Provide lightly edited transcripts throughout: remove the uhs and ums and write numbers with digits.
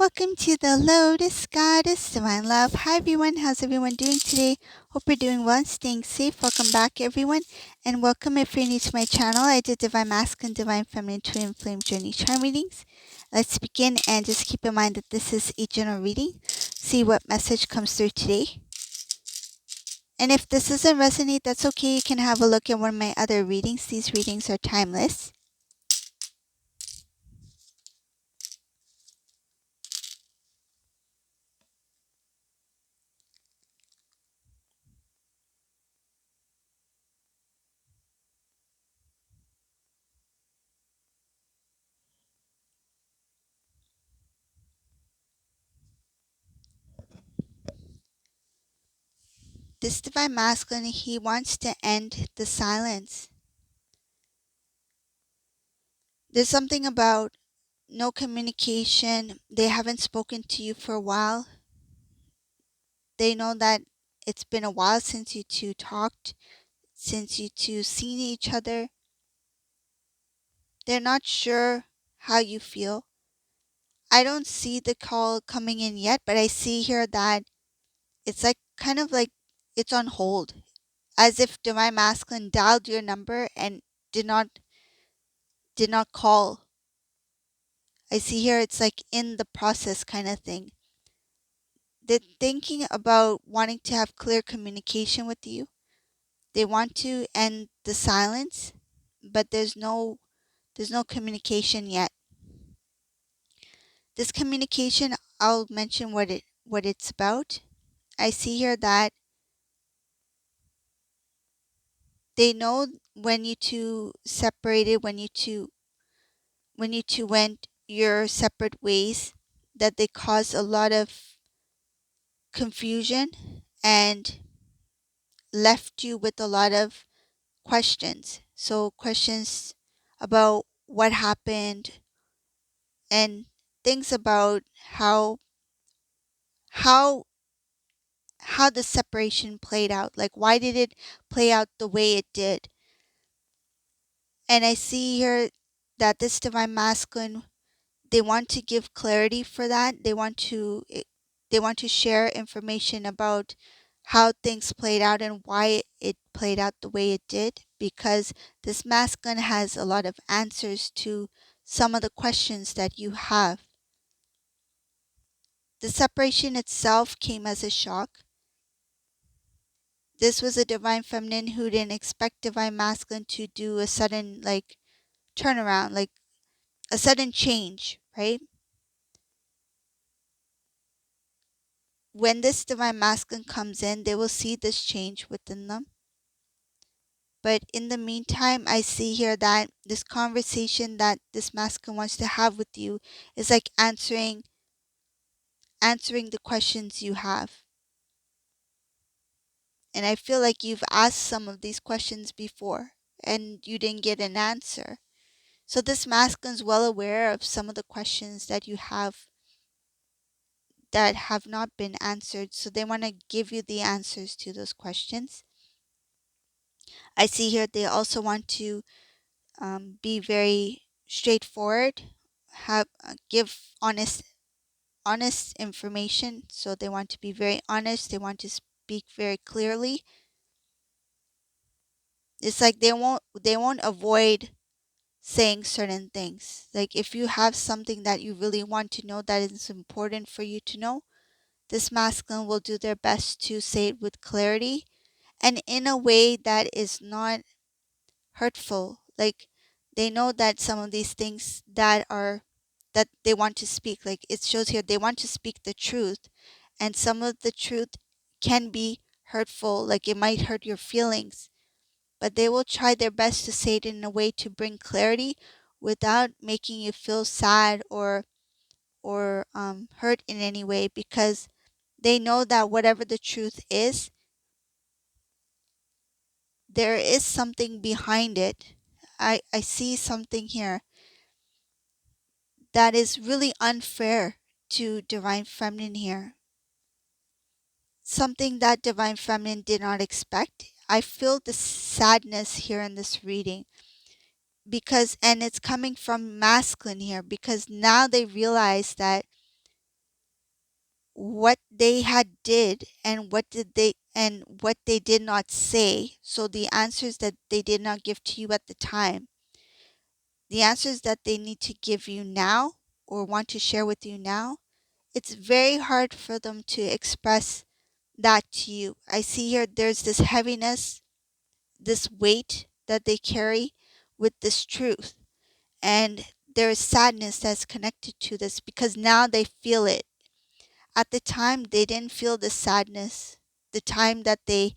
Welcome to the Lotus Goddess Divine Love. Hi everyone, how's everyone doing today? Hope you're doing well and staying safe. Welcome back everyone, and welcome if you're new to my channel. I did Divine Masculine, Divine Feminine, Twin Flame Journey Charm readings. Let's begin, and just keep in mind that this is a general reading. See what message comes through today. And if this doesn't resonate, that's okay. You can have a look at one of my other readings. These readings are timeless. This Divine Masculine, he wants to end the silence. There's something about no communication. They haven't spoken to you for a while. They know that it's been a while since you two talked, since you two seen each other. They're not sure how you feel. I don't see the call coming in yet, but I see here that it's like kind of like it's on hold, as if Divine Masculine dialed your number and did not call. I see here it's like in the process kind of thing. They're thinking about wanting to have clear communication with you. They want to end the silence, but there's no communication yet. This communication, I'll mention what it's about. I see here that they know when you two separated, when you two went your separate ways, that they caused a lot of confusion and left you with a lot of questions. So questions about what happened and things about how how the separation played out. Like, why did it play out the way it did? And I see here that this Divine Masculine, they want to give clarity for that. They want to share information about how things played out and why it played out the way it did, because this masculine has a lot of answers to some of the questions that you have. The separation itself came as a shock. This was a Divine Feminine who didn't expect Divine Masculine to do a sudden turnaround, like a sudden change, right? When this Divine Masculine comes in, they will see this change within them. But in the meantime, I see here that this conversation that this masculine wants to have with you is like answering the questions you have. And I feel like you've asked some of these questions before and you didn't get an answer. So this masculine's well aware of some of the questions that you have that have not been answered. So they want to give you the answers to those questions. I see here they also want to be very straightforward, have give honest information. So they want to be very honest. They want to speak very clearly. It's like they won't avoid saying certain things. Like, if you have something that you really want to know that is important for you to know, this masculine will do their best to say it with clarity and in a way that is not hurtful. Like, they know that some of these things that they want to speak, like it shows here, they want to speak the truth, and some of the truth can be hurtful, like it might hurt your feelings, but they will try their best to say it in a way to bring clarity without making you feel sad or hurt in any way, because they know that whatever the truth is, there is something behind it. I see something here that is really unfair to Divine Feminine here. Something that Divine Feminine did not expect. I feel the sadness here in this reading, because, and it's coming from masculine here, because now they realize that what they had did and what they did not say. So the answers that they did not give to you at the time, the answers that they need to give you now or want to share with you now, it's very hard for them to express that to you. I see here there's this heaviness, this weight that they carry with this truth. And there is sadness that's connected to this because now they feel it. At the time, they didn't feel the sadness. The time that they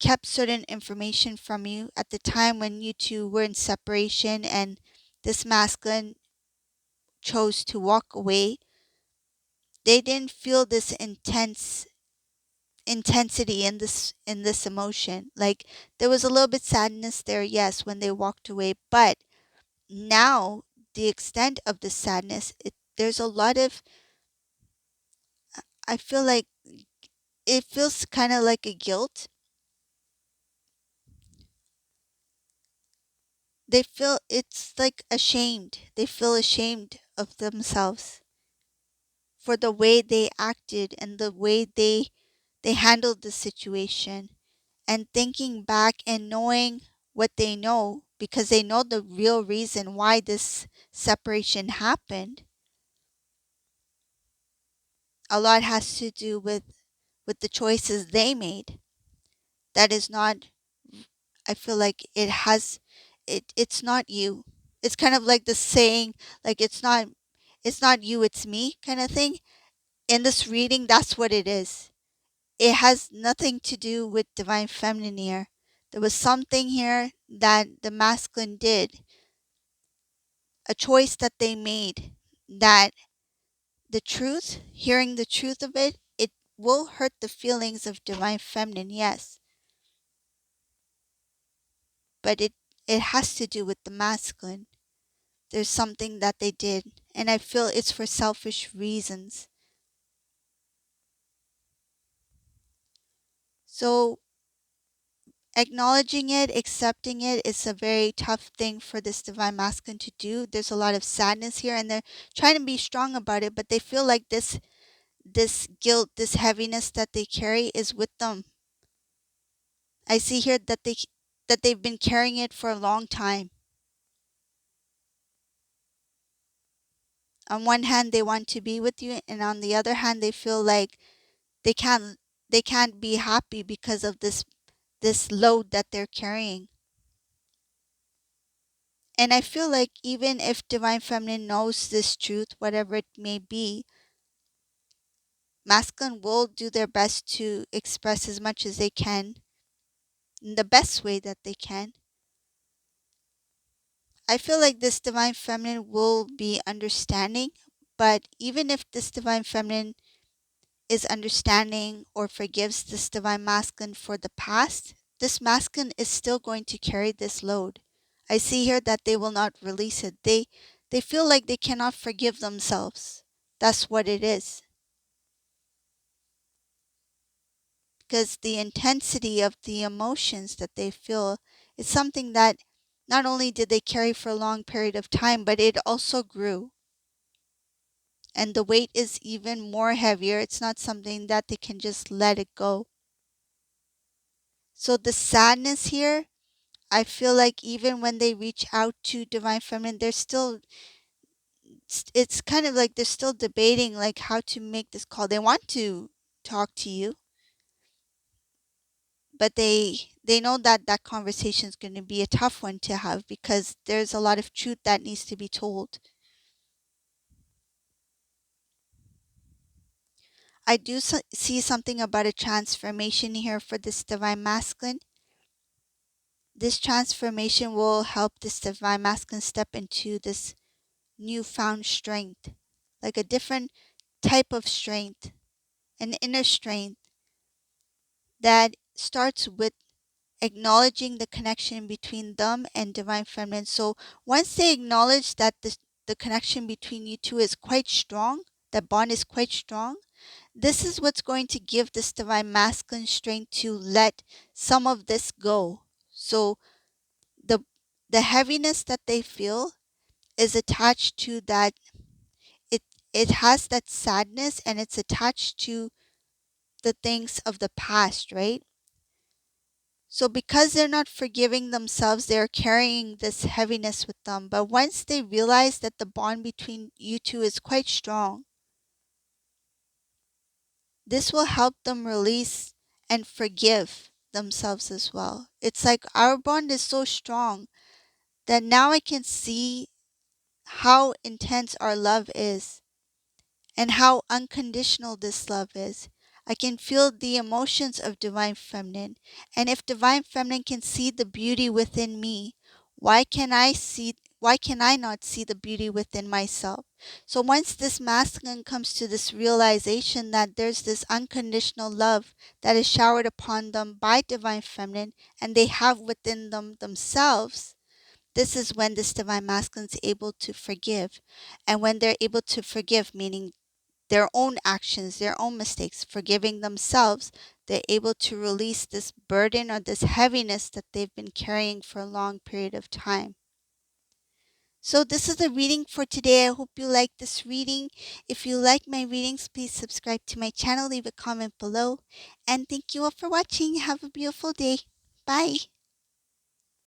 kept certain information from you, at the time when you two were in separation and this masculine chose to walk away, they didn't feel this intensity in this emotion. Like there was a little bit sadness there, yes, when they walked away, but now the extent of the sadness, there's a lot of, I feel like it feels kind of like a guilt. They feel it's like ashamed. They feel ashamed of themselves for the way they acted and the way they handled the situation. And thinking back and knowing what they know, because they know the real reason why this separation happened, a lot has to do with the choices they made. That is not, I feel like it's not you. It's kind of like the saying, like it's not you, it's me kind of thing. In this reading, that's what it is. It has nothing to do with divine feminine here. There was something here that the masculine did, a choice that they made, that the truth, hearing the truth of it, it will hurt the feelings of divine feminine, yes. But it has to do with the masculine. There's something that they did, and I feel it's for selfish reasons. So acknowledging it, accepting it is a very tough thing for this divine masculine to do. There's a lot of sadness here, and they're trying to be strong about it, but they feel like this guilt, this heaviness that they carry is with them. I see here that they've been carrying it for a long time. On one hand, they want to be with you, and on the other hand, they feel like they can't they can't be happy because of this load that they're carrying. And I feel like even if divine feminine knows this truth, whatever it may be, masculine will do their best to express as much as they can in the best way that they can. I feel like this divine feminine will be understanding, but even if this divine feminine is understanding or forgives this divine masculine for the past, this masculine is still going to carry this load. I see here that they will not release it. They feel like they cannot forgive themselves. That's what it is. Because the intensity of the emotions that they feel is something that not only did they carry for a long period of time, but it also grew. And the weight is even more heavier. It's not something that they can just let it go. So the sadness here, I feel like even when they reach out to divine feminine, they're still, it's kind of like they're still debating like how to make this call. They want to talk to you, but they know that that conversation is going to be a tough one to have because there's a lot of truth that needs to be told. I do see something about a transformation here for this divine masculine. This transformation will help this divine masculine step into this newfound strength, like a different type of strength, an inner strength that starts with acknowledging the connection between them and divine feminine. So once they acknowledge that the connection between you two is quite strong, that bond is quite strong, this is what's going to give this divine masculine strength to let some of this go. So the the heaviness that they feel is attached to that, it it has that sadness and it's attached to the things of the past, right? So because they're not forgiving themselves, they're carrying this heaviness with them. But once they realize that the bond between you two is quite strong, this will help them release and forgive themselves as well. It's like our bond is so strong that now I can see how intense our love is and how unconditional this love is. I can feel the emotions of Divine Feminine. And if Divine Feminine can see the beauty within me, why can I not see the beauty within myself? So once this masculine comes to this realization that there's this unconditional love that is showered upon them by Divine Feminine and they have within them themselves, this is when this divine masculine is able to forgive. And when they're able to forgive, meaning their own actions, their own mistakes, forgiving themselves, they're able to release this burden or this heaviness that they've been carrying for a long period of time. So this is the reading for today. I hope you like this reading. If you like my readings, please subscribe to my channel, leave a comment below. And thank you all for watching. Have a beautiful day. Bye.